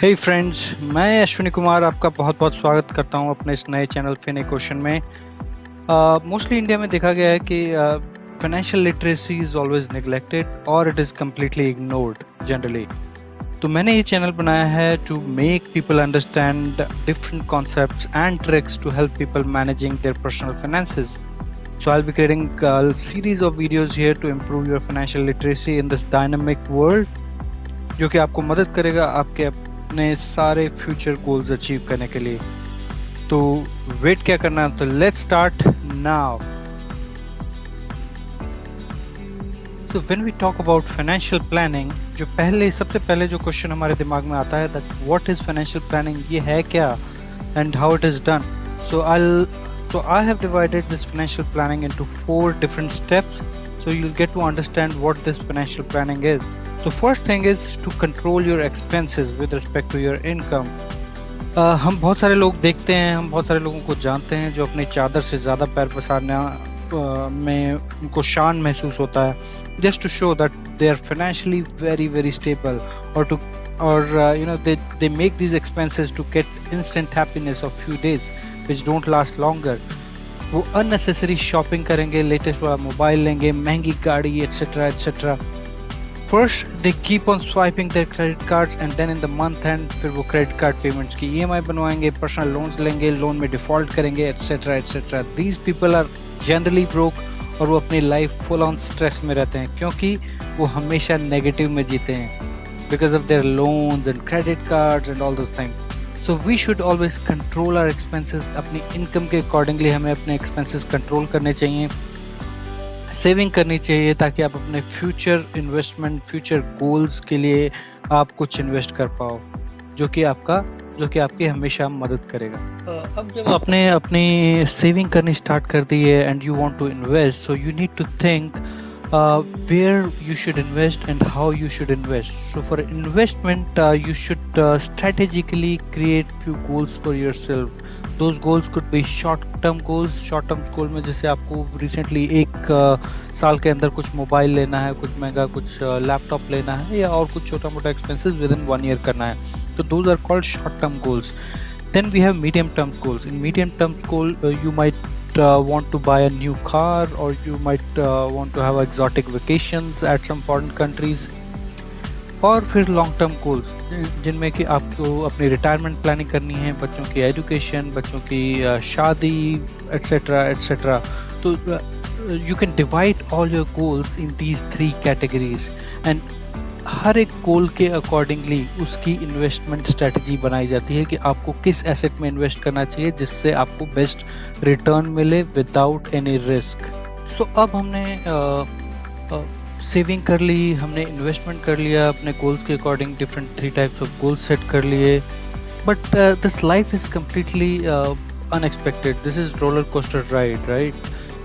हे friends, मैं अश्विनी कुमार आपका बहुत बहुत स्वागत करता हूं अपने इस नए चैनल फिन क्वेश्चन में। मोस्टली इंडिया में देखा गया है कि financial literacy is always neglected और it is completely ignored generally. तो मैंने ये चैनल बनाया है to make people understand different concepts and tricks to help people managing their personal finances. So I'll be creating a series of videos here to improve your financial literacy in this dynamic world, जो कि आपको मदद करेगा आपके अपने सारे future goals achieve करने के लिए। तो वेट क्या करना, तो let's start now. So when we talk about financial planning, जो सबसे पहले जो क्वेश्चन हमारे दिमाग में आता है that what is financial planning, ये है क्या and how it is done. So I have divided this financial planning into 4 different steps, so you'll get to understand what this financial planning is. So first thing is to control your expenses with respect to your income. हम बहुत सारे लोग देखते हैं, हम बहुत सारे लोगों को जानते हैं जो अपनी चादर से ज़्यादा पैर पसारना में उनको शान महसूस होता है, just to show that they are financially very very stable, or they make these expenses to get instant happiness of few days which don't last longer. वो unnecessary shopping करेंगे, लेटेस्ट वाला मोबाइल लेंगे, महंगी गाड़ी etcetera etcetera. First they keep on swiping their credit cards and then in the month end फिर वो credit card payments की EMI बनवाएंगे, पर्सनल लोन्स लेंगे, लोन में डिफॉल्ट करेंगे etcetera etcetera. These people are generally broke और वो अपनी लाइफ फुल ऑन स्ट्रेस में रहते हैं क्योंकि वो हमेशा नेगेटिव में जीते हैं because of their loans and credit cards and all those things. So we should always control our expenses. अपनी इनकम के अकॉर्डिंगली हमें अपने एक्सपेंसेस कंट्रोल करने चाहिए, सेविंग करनी चाहिए ताकि आप अपने फ्यूचर इन्वेस्टमेंट, फ्यूचर गोल्स के लिए आप कुछ इन्वेस्ट कर पाओ, जो कि आपकी हमेशा मदद करेगा। अब जब आपने अपनी सेविंग करनी स्टार्ट कर दी है and you want to invest, so you need to think where you should invest and how you should invest. So for investment, you should strategically create few goals for yourself. Those goals could be short-term goals. Short-term goal में जैसे आपको recently एक साल के अंदर कुछ mobile लेना है, कुछ महंगा कुछ लैपटॉप लेना है, या और कुछ छोटा मोटा expenses within 1 year करना है, तो those are called short-term goals. Then we have medium-term goals. In medium-term goal, you might want to buy a new car, or you might want to have exotic vacations at some foreign countries. और फिर long term goals जिनमें कि आपको अपनी retirement planning करनी है, बच्चों की एजुकेशन, बच्चों की शादी एट्सेट्रा एट्सेट्रा। तो you can divide all your goals in these 3 categories and हर एक गोल के अकॉर्डिंगली उसकी इन्वेस्टमेंट स्ट्रेटजी बनाई जाती है कि आपको किस एसेट में इन्वेस्ट करना चाहिए जिससे आपको बेस्ट रिटर्न मिले विदाउट एनी रिस्क। सो अब हमने सेविंग कर ली, हमने इन्वेस्टमेंट कर लिया, अपने गोल्स के according different 3 types of goals set कर लिए, but this life is completely unexpected. This is roller coaster ride, right?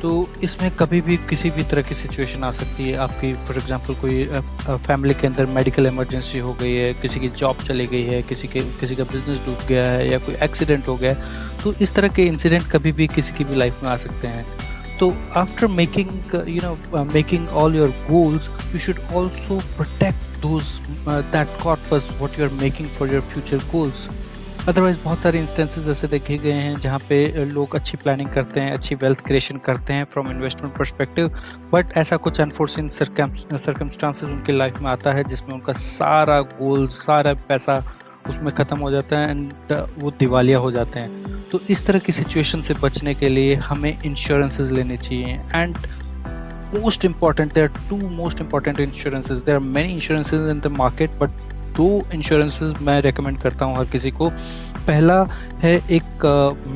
तो इसमें कभी भी किसी भी तरह की सिचुएशन आ सकती है। आपकी फॉर एग्जांपल कोई फैमिली के अंदर मेडिकल इमरजेंसी हो गई है, किसी की जॉब चली गई है, किसी का बिजनेस डूब गया है, या कोई एक्सीडेंट हो गया है। तो इस तरह के इंसिडेंट कभी भी किसी की भी लाइफ में आ सकते हैं। तो after making all your goals, you should also protect that corpus what you are making for your future goals. Otherwise बहुत सारे इंस्टेंसेस ऐसे देखे गए हैं जहाँ पे लोग अच्छी प्लानिंग करते हैं, अच्छी वेल्थ क्रिएशन करते हैं फ्रॉम इन्वेस्टमेंट परस्पेक्टिव, बट ऐसा कुछ अनफोर्सिन सर्कमस्टांसेस उनकी लाइफ में आता है जिसमें उनका सारा गोल, सारा पैसा उसमें ख़त्म हो जाता है एंड वो दिवालिया हो जाते हैं। तो इस तरह की सिचुएशन से बचने के लिए हमें इंश्योरेंसेस लेने चाहिए। And most important, there are 2 most important insurances. There are many insurances in the market, but 2 insurances मैं रेकमेंड करता हूँ हर किसी को। पहला है एक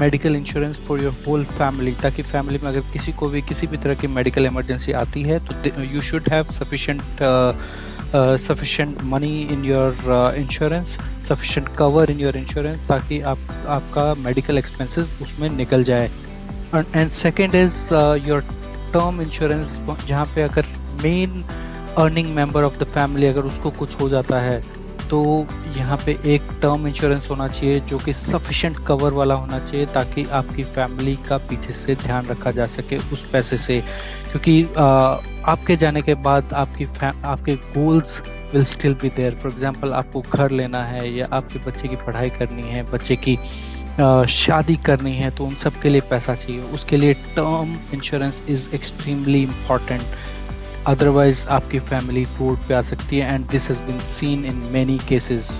medical insurance for your whole family, ताकि फैमिली में अगर किसी को भी किसी भी तरह की मेडिकल इमरजेंसी आती है तो you should have sufficient money in your insurance, sufficient cover in your insurance, ताकि आपका मेडिकल एक्सपेंसेस उसमें निकल जाए। And second is your term insurance, जहाँ पे अगर main earning member of the family अगर उसको कुछ हो जाता है तो यहाँ पे एक टर्म इंश्योरेंस होना चाहिए जो कि सफिशिएंट कवर वाला होना चाहिए, ताकि आपकी फैमिली का पीछे से ध्यान रखा जा सके उस पैसे से। क्योंकि आपके जाने के बाद आपके goals will still be there. For example, आपको घर लेना है या आपके बच्चे की पढ़ाई करनी है, बच्चे की शादी करनी है, तो उन सब के लिए पैसा चाहिए. उसके लिए term insurance is extremely important. Otherwise आपकी फैमिली रोड पे आ सकती है, and this has been seen in many cases.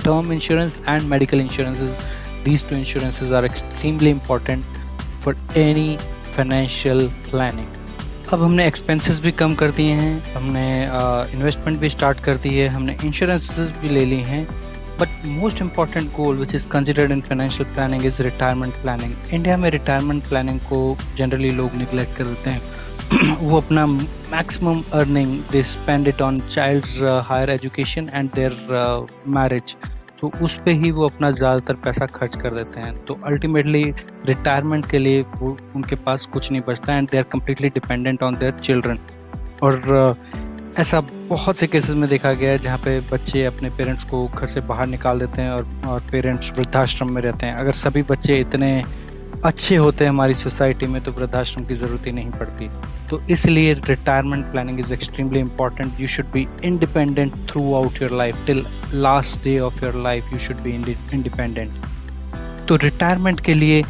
Term insurance and medical insurances, these two insurances are extremely important for any financial planning. अब हमने expenses भी कम कर दिए हैं, हमने इन्वेस्टमेंट भी स्टार्ट कर दी है, हमने इंश्योरेंसेस भी ले ली हैं, but most important goal which is considered in financial planning is retirement planning. India में रिटायरमेंट प्लानिंग को जनरली लोग निगलेक्ट कर देते हैं. वो अपना maximum earning they spend it on child's higher education and their marriage. तो उस पे ही वो अपना ज़्यादातर पैसा खर्च कर देते हैं. तो अल्टीमेटली रिटायरमेंट के लिए वो उनके पास कुछ नहीं बचता, and they are completely dependent on their children. और ऐसा बहुत से केसेस में देखा गया है जहाँ पे बच्चे अपने पेरेंट्स को घर से बाहर निकाल देते हैं और पेरेंट्स वृद्धाश्रम में रहते हैं. अगर सभी बच्चे इतने अच्छे होते हैं हमारी सोसाइटी में तो वृद्धाश्रम की ज़रूरत ही नहीं पड़ती. तो इसलिए retirement planning is extremely important. You should be independent through out your life. Till last day of your life you should be independent. तो रिटायरमेंट के लिए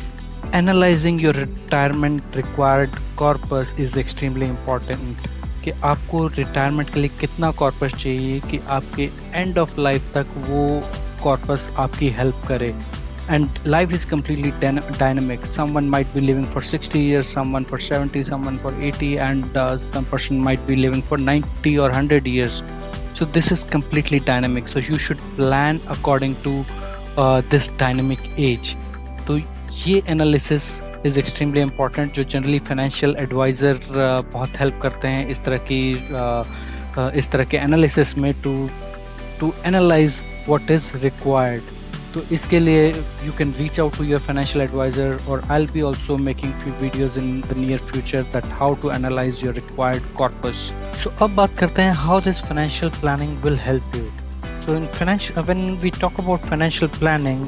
analysing your retirement required corpus is extremely important. कि आपको retirement के लिए कितना corpus चाहिए कि आपके एंड ऑफ लाइफ तक वो कॉर्पस आपकी हेल्प करे. And life is completely dynamic. Someone might be living for 60 years, someone for 70, someone for 80, and some person might be living for 90 or 100 years. So this is completely dynamic. So you should plan according to this dynamic age. तो ये analysis is extremely important, जो generally financial advisor बहुत help करते हैं इस तरह के analysis में to analyze what is required. तो इसके लिए you can reach out to your financial advisor, or I'll be also making few videos in the near future that how to analyze your required corpus. So अब बात करते हैं how this financial planning will help you. So when we talk about financial planning,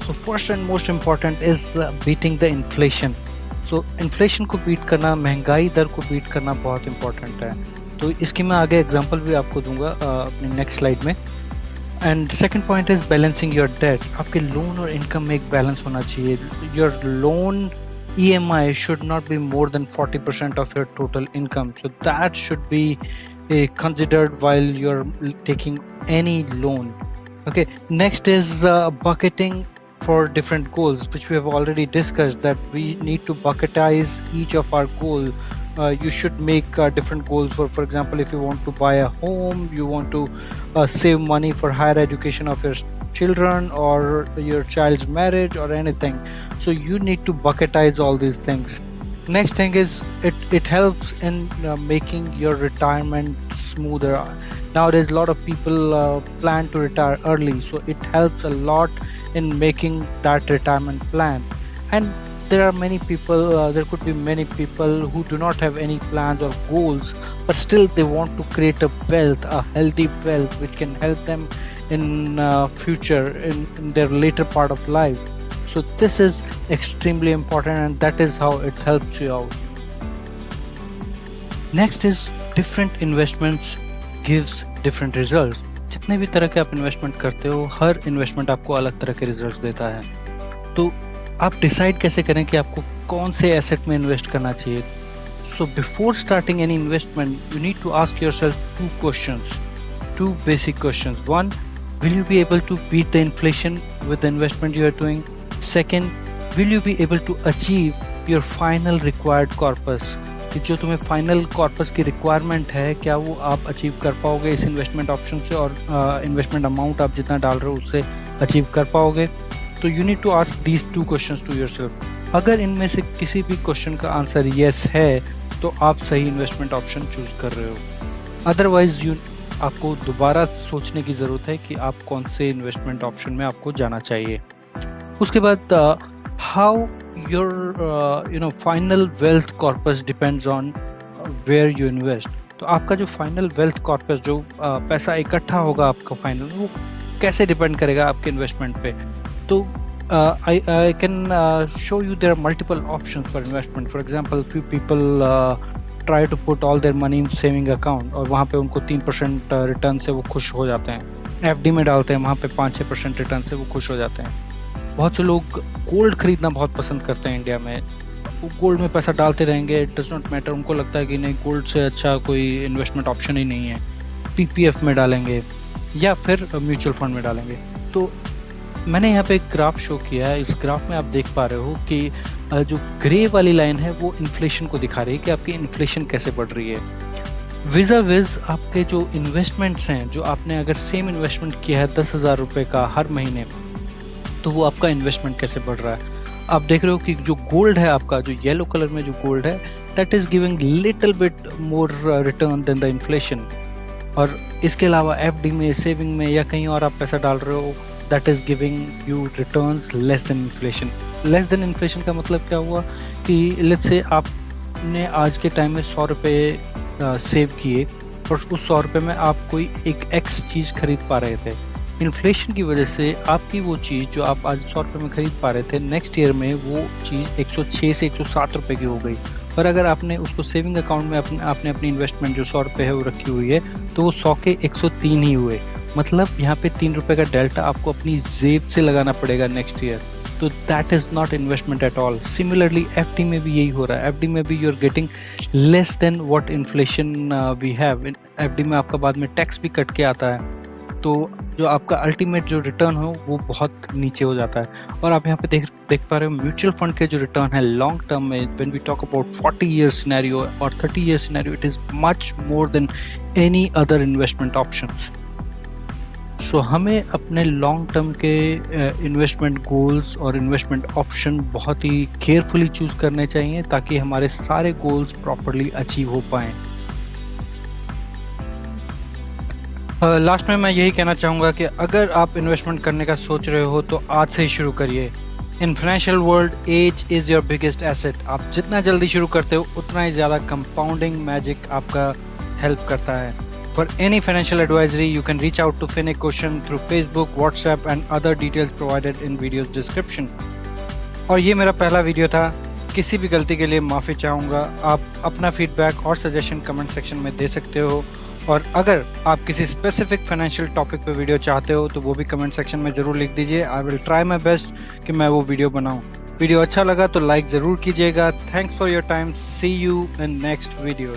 so first and most important is beating the inflation. So inflation को beat करना, महंगाई दर को beat करना बहुत important है. तो इसकी मैं आगे example भी आपको दूंगा अपनी next slide में. And second point is balancing your debt. आपके लोन और इनकम में एक बैलेंस होना चाहिए. Your loan EMI should not be more than 40% of your total income. So that should be considered while you're taking any loan. Okay. Next is bucketing for different goals, which we have already discussed, that we need to bucketize each of our goal. You should make different goals. For example, if you want to buy a home, you want to save money for higher education of your children or your child's marriage or anything. So you need to bucketize all these things. Next thing is it helps in making your retirement smoother. Nowadays a lot of people plan to retire early, so it helps a lot in making that retirement plan. And there are many people, there could be many people who do not have any plans or goals, but still they want to create a wealth, a healthy wealth, which can help them in future, in their later part of life. So this is extremely important, and that is how it helps you out. Next is different investments gives different results. जितने भी तरह के आप investment करते हो, हर investment आपको अलग तरह के रिजल्ट्स देता है. तो आप डिसाइड कैसे करें कि आपको कौन से एसेट में इन्वेस्ट करना चाहिए. So before starting any investment you need to ask yourself two basic questions. One, will you be able to beat the inflation with the investment you are doing? Second, will you be able to achieve your final required corpus? कि जो तुम्हें final corpus की requirement है, क्या वो आप achieve कर पाओगे इस इन्वेस्टमेंट ऑप्शन से, और इन्वेस्टमेंट अमाउंट आप जितना डाल रहे हो उससे अचीव कर पाओगे. तो you need to ask these two questions to yourself. अगर इनमें से किसी भी क्वेश्चन का आंसर येस है तो आप सही इन्वेस्टमेंट ऑप्शन चूज कर रहे हो. अदरवाइज आपको दोबारा सोचने की ज़रूरत है कि आप कौन से इन्वेस्टमेंट ऑप्शन में आपको जाना चाहिए. उसके बाद how your final wealth corpus depends on where you invest. तो आपका जो फाइनल वेल्थ कॉर्पस, जो पैसा इकट्ठा होगा आपका फाइनल, वो कैसे डिपेंड करेगा आपके इन्वेस्टमेंट पे. तो I can show you there are multiple options for investment. For example, few people try to put all their money in saving account और वहाँ पे उनको 3% रिटर्न से वो खुश हो जाते हैं। एफडी में डालते हैं, वहाँ पे 5-6% रिटर्न से वो खुश हो जाते हैं। बहुत से लोग गोल्ड खरीदना बहुत पसंद करते हैं इंडिया में। वो गोल्ड में पैसा डालते रहेंगे, इट डज नॉट मैटर। उनको लगता है कि नहीं, गोल्ड से अच्छा कोई इन्वेस्टमेंट ऑप्शन ही नहीं है, पीपीएफ में डालेंगे या फिर म्यूचुअल फंड में डालेंगे। तो मैंने यहाँ पे एक ग्राफ शो किया है। इस ग्राफ में आप देख पा रहे हो कि जो ग्रे वाली लाइन है वो इन्फ्लेशन को दिखा रही है कि आपकी इन्फ्लेशन कैसे बढ़ रही है। विजा विज आपके जो इन्वेस्टमेंट्स हैं, जो आपने अगर सेम इन्वेस्टमेंट किया है 10,000 रुपये का हर महीने, तो वो आपका इन्वेस्टमेंट कैसे बढ़ रहा है। आप देख रहे हो कि जो गोल्ड है आपका, जो येलो कलर में जो गोल्ड है, that is giving little bit more return than the inflation. और इसके अलावा एफडी में, सेविंग में या कहीं और आप पैसा डाल रहे हो, that is giving you returns less than inflation. Less than inflation का मतलब क्या हुआ कि लेट्स से आपने आज के टाइम में 100 रुपये सेव किए और उस 100 रुपये में आप कोई एक एक्स चीज़ खरीद पा रहे थे। इन्फ्लेशन की वजह से आपकी वो चीज़ जो आप आज 100 रुपये में खरीद पा रहे थे, नेक्स्ट ईयर में वो चीज़ 106 से 107 रुपये की हो गई। और अगर आपने उसको सेविंग अकाउंट में आपने अपनी इन्वेस्टमेंट जो 100 रुपये है वो रखी हुई है, तो वो 100 के 103 ही हुए। मतलब यहाँ पे 3 रुपये का डेल्टा आपको अपनी जेब से लगाना पड़ेगा नेक्स्ट ईयर। तो that is not investment at all. Similarly FD में भी यही हो रहा है। एफडी में भी you are getting less than what inflation we have. FD में आपका बाद में टैक्स भी कट के आता है, तो जो आपका अल्टीमेट जो रिटर्न हो वो बहुत नीचे हो जाता है। और आप यहाँ पे देख पा रहे हो म्यूचुअल फंड के जो रिटर्न है लॉन्ग टर्म में, when we talk about 40 year scenario और 30 year scenario, it is much more than any other investment options. So हमें अपने लॉन्ग टर्म के इन्वेस्टमेंट गोल्स और इन्वेस्टमेंट ऑप्शन बहुत ही केयरफुली चूज करने चाहिए ताकि हमारे सारे गोल्स प्रॉपरली अचीव हो पाएं। लास्ट में मैं यही कहना चाहूँगा कि अगर आप इन्वेस्टमेंट करने का सोच रहे हो तो आज से ही शुरू करिए। In financial world age is your biggest asset. आप जितना जल्दी शुरू करते हो उतना ही ज़्यादा कंपाउंडिंग मैजिक आपका हेल्प करता है। For any financial advisory, you can reach out to Finnick Ocean through Facebook, WhatsApp and other details provided in video's description. और ये मेरा पहला वीडियो था। किसी भी गलती के लिए माफ़ी चाहूँगा। आप अपना फीडबैक और सजेशन कमेंट सेक्शन में दे सकते हो। और अगर आप किसी स्पेसिफिक फाइनेंशियल टॉपिक पे वीडियो चाहते हो तो वो भी कमेंट सेक्शन में ज़रूर लिख दीजिए। I will try my best कि मैं वो वीडियो बनाऊँ। वीडियो अच्छा लगा तो लाइक ज़रूर कीजिएगा। Thanks for your time. See you in next video.